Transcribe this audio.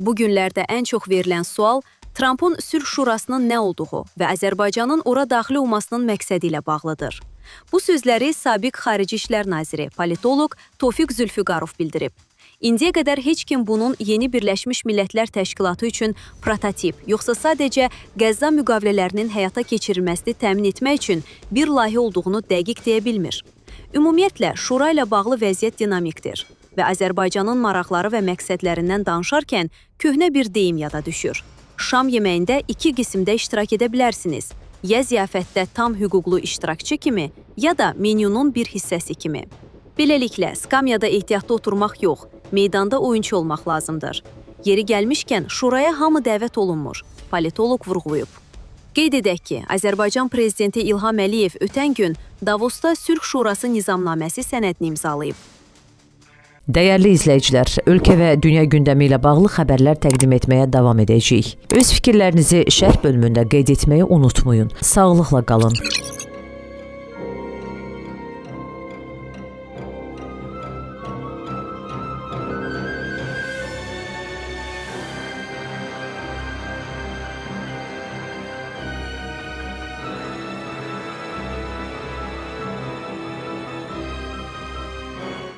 Bu günlərdə ən çox verilən sual Trampın sülh şurasının nə olduğu və Azərbaycanın ora daxil olmasının məqsədi ilə bağlıdır. Bu sözləri sabiq Xarici İşlər Naziri, politoloq Tofiq Zülfüqarov bildirib. İndiyə qədər heç kim bunun yeni Birləşmiş Millətlər Təşkilatı üçün prototip, yoxsa sadəcə Qəzza müqavilələrinin həyata keçirilməsini təmin etmək üçün bir layihə olduğunu dəqiq deyə bilmir. Ümumiyyətlə, şura ilə bağlı vəziyyət dinamikdir və Azərbaycanın maraqları və məqsədlərindən danışarkən köhnə bir deyim yada düşür. Şam yeməyində iki qismdə iştirak edə bilərsiniz. Ya ziyafətdə tam hüquqlu iştirakçı kimi, ya da menyunun bir hissəsi kimi. Beləliklə, skamyada ehtiyatlı oturmaq yox, meydanda oyunçu olmaq lazımdır. Yeri gəlmişkən, şuraya hamı dəvət olunmur, politoloq vurğulayıb. Qeyd edək ki, Azərbaycan prezidenti İlham Əliyev ötən gün Davosda Sülh Şurası nizamnaməsi sənədini imzalayıb. Dəyərli izləyicilər, ölkə və dünya gündəmi ilə bağlı xəbərlər təqdim etməyə davam edəcəyik. Öz fikirlərinizi şərh bölümündə qeyd etməyi unutmayın. Sağlıqla qalın.